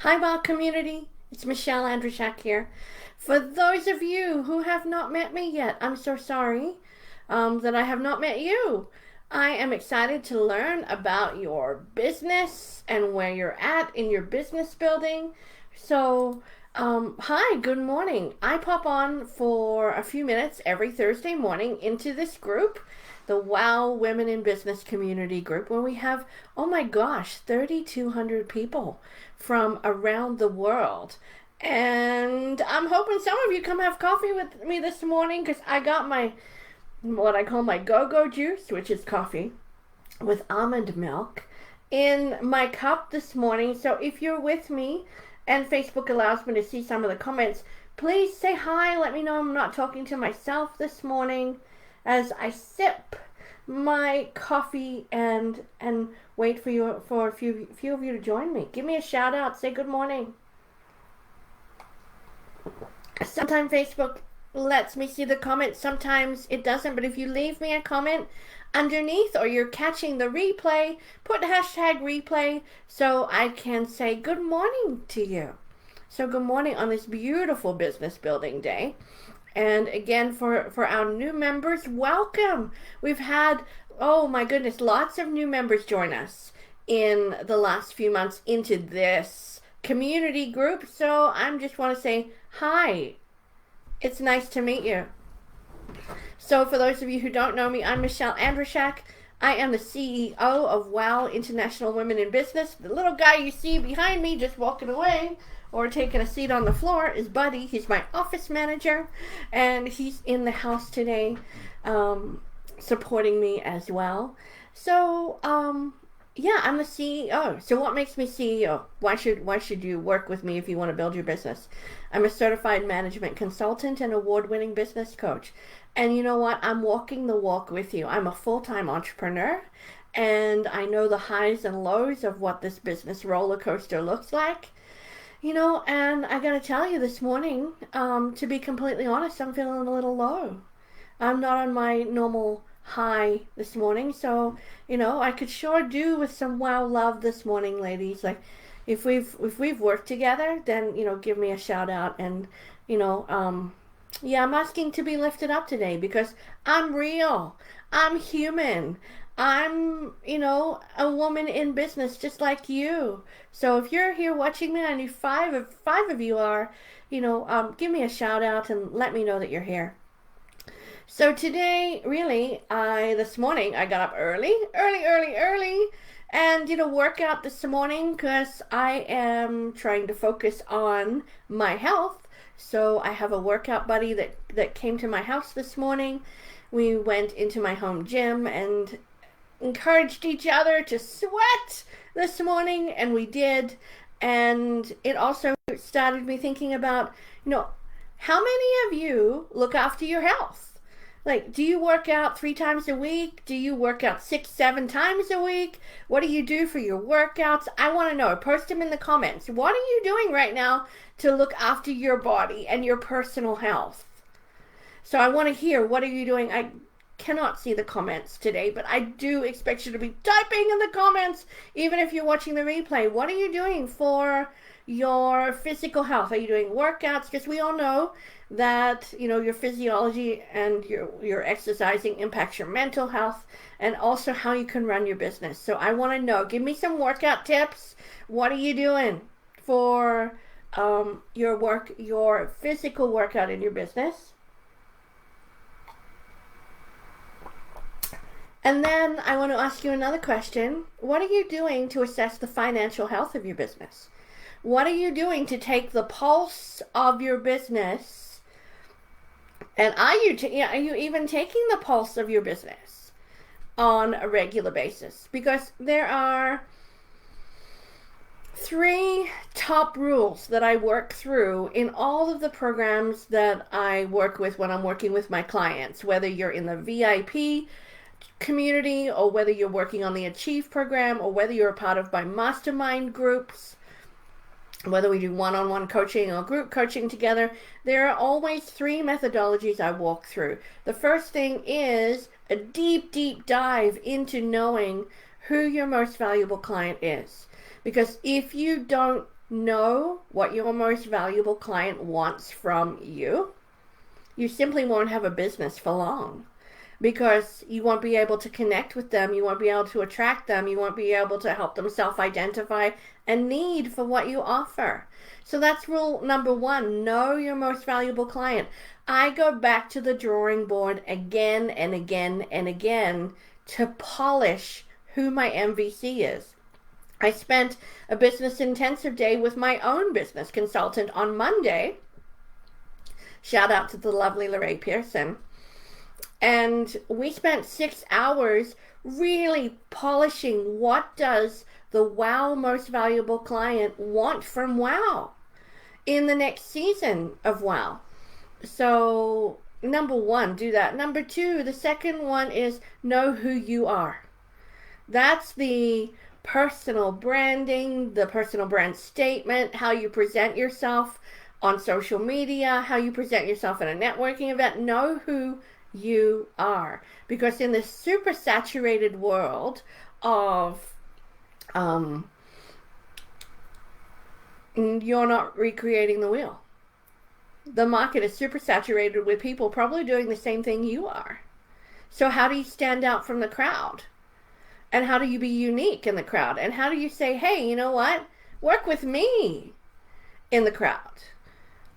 Hi, Ball community. It's Michelle Andrishak here. For those of you who have not met me yet, I'm so sorry that I have not met you. I am excited to learn about your business and where you're at in your business building. Hi, good morning. I pop on for a few minutes every Thursday morning into this group, the Wow Women in Business community group, where we have, oh my gosh, 3,200 people from around the world. And I'm hoping some of you come have coffee with me this morning because I got my what I call my go-go juice, which is coffee with almond milk, in my cup this morning. So if you're with me and Facebook allows me to see some of the comments, please say hi. Let me know I'm not talking to myself this morning as I sip my coffee and wait for a few of you to join me. Give me a shout out. Say good morning. Sometimes Facebook lets me see the comments, sometimes it doesn't, but if you leave me a comment underneath or you're catching the replay, put hashtag replay so I can say good morning to you. So good morning on this beautiful business building day. And again, for our new members, welcome. We've had, oh my goodness, lots of new members join us in the last few months into this community group. So I just want to say hi. It's nice to meet you. So for those of you who don't know me, I'm Michelle Andrishak. I am the CEO of WOW International Women in Business. The little guy you see behind me just walking away or taking a seat on the floor is Buddy. He's my office manager, and he's in the house today supporting me as well. So, yeah, I'm the CEO. So what makes me CEO? Why should you work with me if you want to build your business? I'm a certified management consultant and award-winning business coach. And you know what? I'm walking the walk with you. I'm a full-time entrepreneur, and I know the highs and lows of what this business roller coaster looks like. And I gotta tell you this morning, to be completely honest, I'm feeling a little low. I'm not on my normal high this morning, so I could sure do with some wow love this morning, ladies. Like, if we've worked together, then give me a shout out, and yeah, I'm asking to be lifted up today because I'm real, I'm human. I'm, a woman in business just like you. So if you're here watching me, I know five of you are, give me a shout out and let me know that you're here. So today, really, this morning I got up early, and did a workout this morning because I am trying to focus on my health. So I have a workout buddy that came to my house this morning. We went into my home gym and encouraged each other to sweat this morning, and we did. And it also started me thinking about, how many of you look after your health? Like, do you work out 3 times a week? Do you work out 6, 7 times a week? What do you do for your workouts? I want to know. Post them in the comments. What are you doing right now to look after your body and your personal health? So I want to hear, what are you doing? I cannot see the comments today, but I do expect you to be typing in the comments, even if you're watching the replay. What are you doing for your physical health? Are you doing workouts? Because we all know that your physiology and your exercising impacts your mental health and also how you can run your business. So I want to know, give me some workout tips. What are you doing for your physical workout in your business? And then I want to ask you another question. What are you doing to assess the financial health of your business? What are you doing to take the pulse of your business? And are you even taking the pulse of your business on a regular basis? Because there are 3 top rules that I work through in all of the programs that I work with when I'm working with my clients, whether you're in the VIP community or whether you're working on the Achieve program or whether you're a part of my mastermind groups, whether we do one-on-one coaching or group coaching together. There are always 3 methodologies I walk through. The first thing is a deep dive into knowing who your most valuable client is. Because if you don't know what your most valuable client wants from you, you simply won't have a business for long, because you won't be able to connect with them, you won't be able to attract them, you won't be able to help them self-identify a need for what you offer. So that's rule number one, know your most valuable client. I go back to the drawing board again and again and again to polish who my MVC is. I spent a business intensive day with my own business consultant on Monday. Shout out to the lovely Lorraine Pearson. And we spent 6 hours really polishing what does the WOW most valuable client want from WOW in the next season of WOW. So number one, do that. Number two, the second one is know who you are. That's the personal branding, the personal brand statement, how you present yourself on social media, how you present yourself in a networking event. Know who you are, because in this super saturated world of you're not recreating the wheel. The market is super saturated with people probably doing the same thing you are. So how do you stand out from the crowd? And how do you be unique in the crowd? And how do you say, hey, you know what? Work with me in the crowd.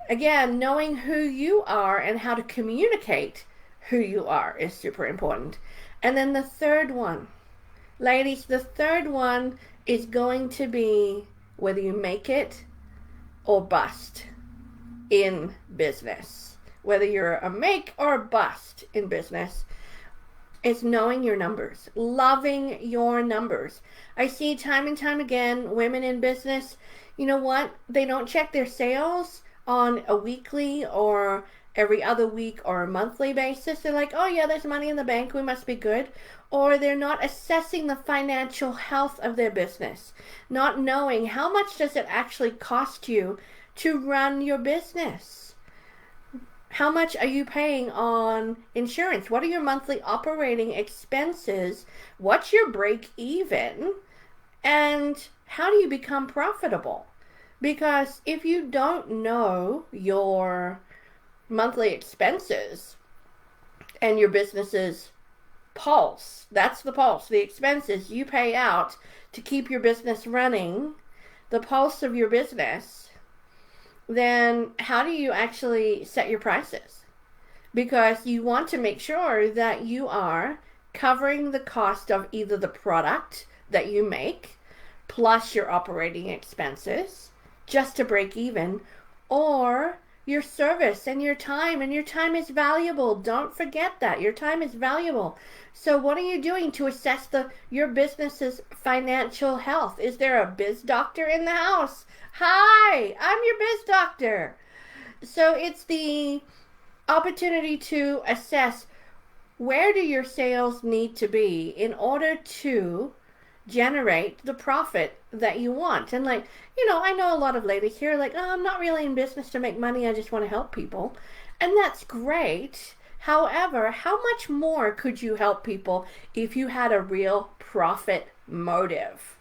Again, knowing who you are and how to communicate who you are is super important. And then the third one, ladies, the third one is going to be whether you make it or bust in business. Whether you're a make or a bust in business, it's knowing your numbers, loving your numbers. I see time and time again, women in business, you know what? They don't check their sales on a weekly or every other week or a monthly basis. They're like, oh yeah, there's money in the bank, we must be good. Or they're not assessing the financial health of their business, not knowing how much does it actually cost you to run your business. How much are you paying on insurance? What are your monthly operating expenses? What's your break even? And how do you become profitable? Because if you don't know your monthly expenses and your business's pulse, that's the pulse, the expenses you pay out to keep your business running, the pulse of your business, then how do you actually set your prices? Because you want to make sure that you are covering the cost of either the product that you make plus your operating expenses just to break even, or your service and your time is valuable. Don't forget that your time is valuable. So what are you doing to assess your business's financial health? Is there a biz doctor in the house? Hi, I'm your biz doctor. So it's the opportunity to assess, where do your sales need to be in order to generate the profit that you want. And like, I know a lot of ladies here like, oh, I'm not really in business to make money, I just want to help people. And that's great. However, how much more could you help people if you had a real profit motive?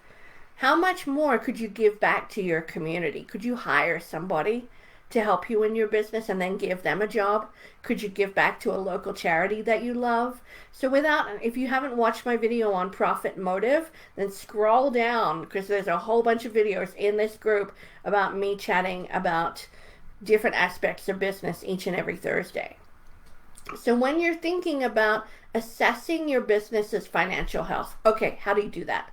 How much more could you give back to your community? Could you hire somebody to help you in your business and then give them a job? Could you give back to a local charity that you love? So if you haven't watched my video on profit motive, then scroll down, because there's a whole bunch of videos in this group about me chatting about different aspects of business each and every Thursday. So when you're thinking about assessing your business's financial health, okay, how do you do that?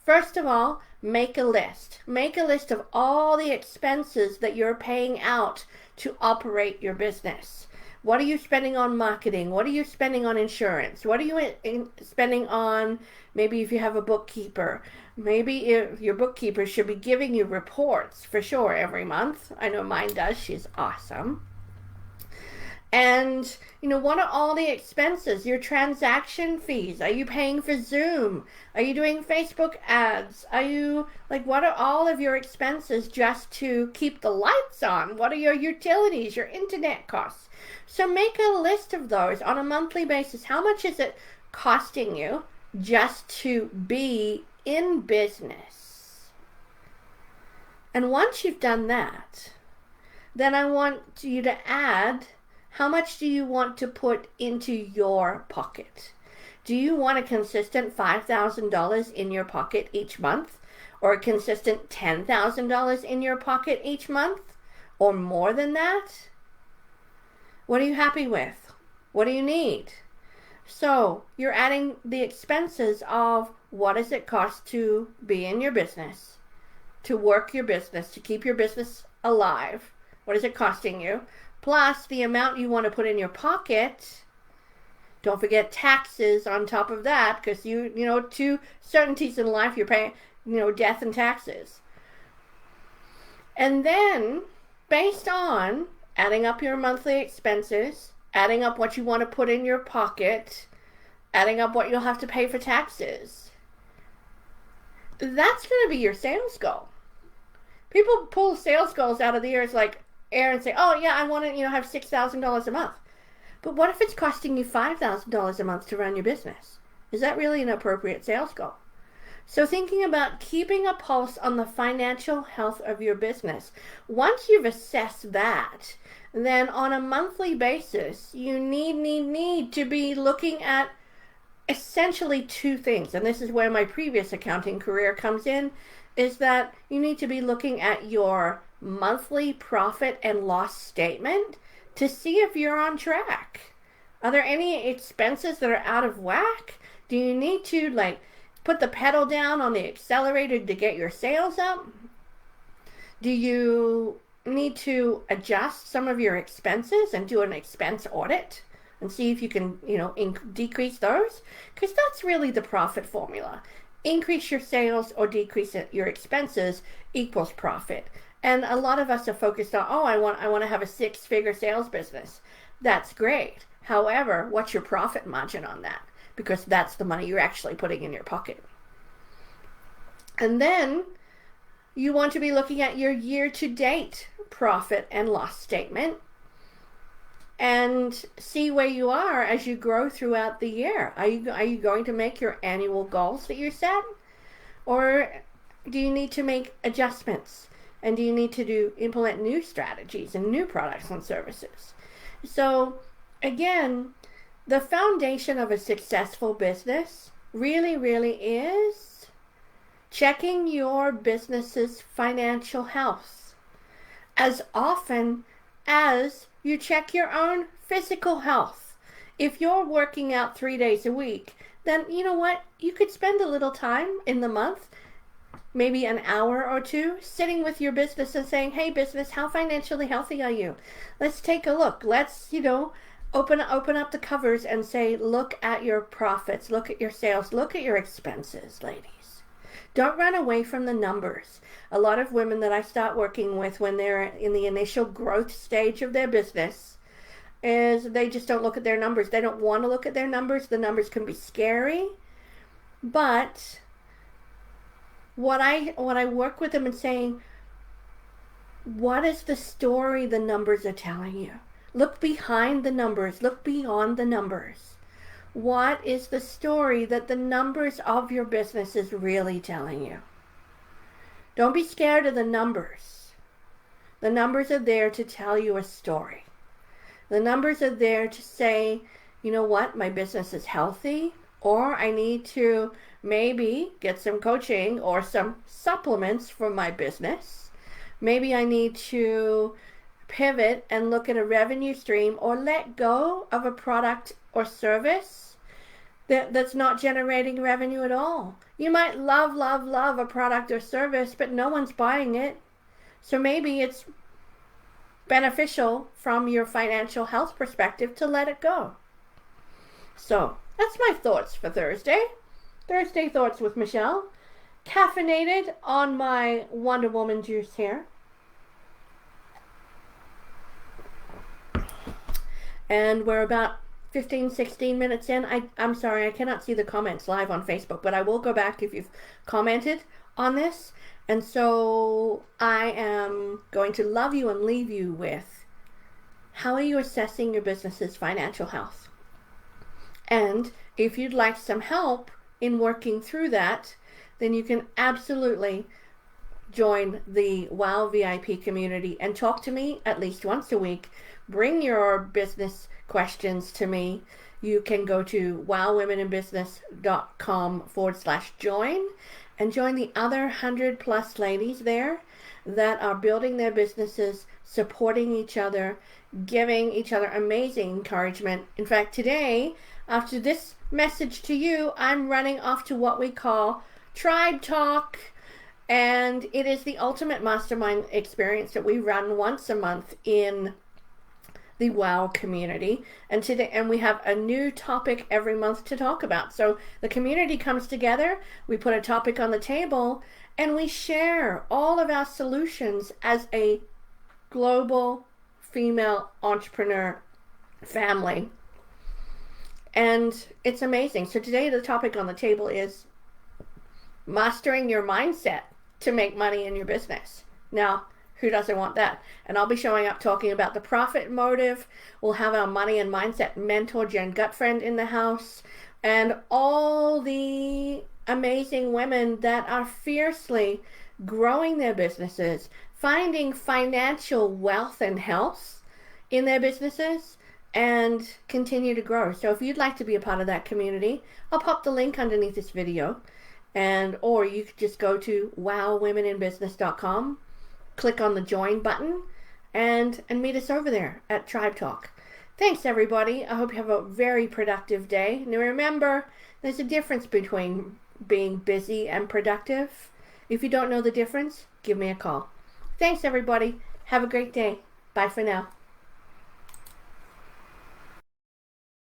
First of all, make a list. Make a list of all the expenses that you're paying out to operate your business. What are you spending on marketing? What are you spending on insurance? What are you spending on, maybe if you have a bookkeeper, maybe if your bookkeeper should be giving you reports for sure every month. I know mine does. She's awesome. And, what are all the expenses? Your transaction fees? Are you paying for Zoom? Are you doing Facebook ads? What are all of your expenses just to keep the lights on? What are your utilities, your internet costs? So make a list of those on a monthly basis. How much is it costing you just to be in business? And once you've done that, then I want you to add, how much do you want to put into your pocket? Do you want a consistent $5,000 in your pocket each month? Or a consistent $10,000 in your pocket each month? Or more than that? What are you happy with? What do you need? So you're adding the expenses of what does it cost to be in your business, to work your business, to keep your business alive. What is it costing you? Plus the amount you want to put in your pocket. Don't forget taxes on top of that, because you know, two certainties in life, you're paying, death and taxes. And then, based on adding up your monthly expenses, adding up what you want to put in your pocket, adding up what you'll have to pay for taxes, that's going to be your sales goal. People pull sales goals out of the air and say, oh yeah, I want to have $6,000 a month. But what if it's costing you $5,000 a month to run your business? Is that really an appropriate sales goal? So thinking about keeping a pulse on the financial health of your business. Once you've assessed that, then on a monthly basis, you need to be looking at essentially two things. And this is where my previous accounting career comes in, is that you need to be looking at your monthly profit and loss statement to see if you're on track. Are there any expenses that are out of whack? Do you need to put the pedal down on the accelerator to get your sales up? Do you need to adjust some of your expenses and do an expense audit and see if you can, decrease those? Because that's really the profit formula. Increase your sales or decrease your expenses equals profit. And a lot of us are focused on, I want to have a 6-figure sales business. That's great. However, what's your profit margin on that? Because that's the money you're actually putting in your pocket. And then you want to be looking at your year-to-date profit and loss statement and see where you are as you grow throughout the year. Are you going to make your annual goals that you set? Or do you need to make adjustments? And do you need to implement new strategies and new products and services? So again, the foundation of a successful business really, really is checking your business's financial health as often as you check your own physical health. If you're working out 3 days a week, then you know what? You could spend a little time in the month, maybe an hour or two, sitting with your business and saying, hey business, how financially healthy are you? Let's take a look. Let's, open up the covers and say, look at your profits, look at your sales, look at your expenses, ladies. Don't run away from the numbers. A lot of women that I start working with when they're in the initial growth stage of their business is they just don't look at their numbers. They don't want to look at their numbers. The numbers can be scary, but what I work with them and saying, what is the story the numbers are telling you? Look behind the numbers. Look beyond the numbers. What is the story that the numbers of your business is really telling you? Don't be scared of the numbers. The numbers are there to tell you a story. The numbers are there to say, you know what, my business is healthy, or I need to maybe get some coaching or some supplements for my business. Maybe I need to pivot and look at a revenue stream or let go of a product or service that's not generating revenue at all. You might love a product or service, but no one's buying it. So maybe it's beneficial from your financial health perspective to let it go. So that's my thoughts for Thursday. Thursday Thoughts with Michelle. Caffeinated on my Wonder Woman juice here. And we're about 15-16 minutes in. I'm sorry, I cannot see the comments live on Facebook, but I will go back if you've commented on this. And so I am going to love you and leave you with, how are you assessing your business's financial health? And if you'd like some help in working through that, then you can absolutely join the WOW VIP community and talk to me at least once a week. Bring your business questions to me. You can go to wowwomeninbusiness.com/join and join the other 100+ ladies there that are building their businesses, supporting each other, giving each other amazing encouragement. In fact, today, after this message to you, I'm running off to what we call Tribe Talk. And it is the ultimate mastermind experience that we run once a month in the WOW community. And we have a new topic every month to talk about. So the community comes together, we put a topic on the table, and we share all of our solutions as a global female entrepreneur family. And it's amazing. So today the topic on the table is mastering your mindset to make money in your business. Now, who doesn't want that? And I'll be showing up talking about the profit motive. We'll have our money and mindset mentor, Jen Gutfriend, in the house, and all the amazing women that are fiercely growing their businesses, finding financial wealth and health in their businesses, and continue to grow. So if you'd like to be a part of that community, I'll pop the link underneath this video. Or you could just go to wowwomeninbusiness.com, click on the join button, and meet us over there at Tribe Talk. Thanks, everybody. I hope you have a very productive day. Now remember, there's a difference between being busy and productive. If you don't know the difference, give me a call. Thanks, everybody. Have a great day. Bye for now.